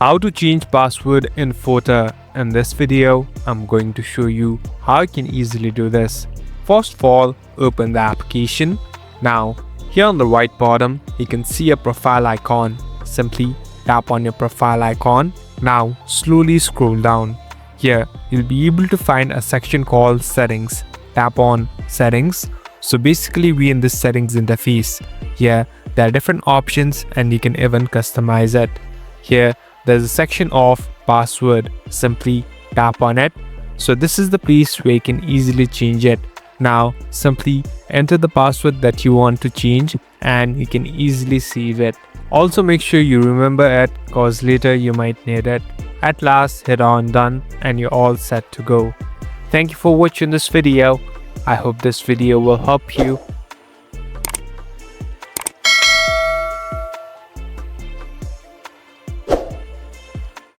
How to change password in Fotor. In this video, I'm going to show you how you can easily do this. First of all, open the application. Now, here on the right bottom, you can see a profile icon. Simply tap on your profile icon. Now, slowly scroll down. Here, you'll be able to find a section called Settings. Tap on Settings. So basically, we're in this settings interface. Here, there are different options and you can even customize it. Here, there's a section of password. Simply tap on it. So this is the place where you can easily change it. Now simply enter the password that you want to change and you can easily save it. Also make sure you remember it cause later you might need it. At last, hit on done and you're all set to go. Thank you for watching this video. I hope this video will help you.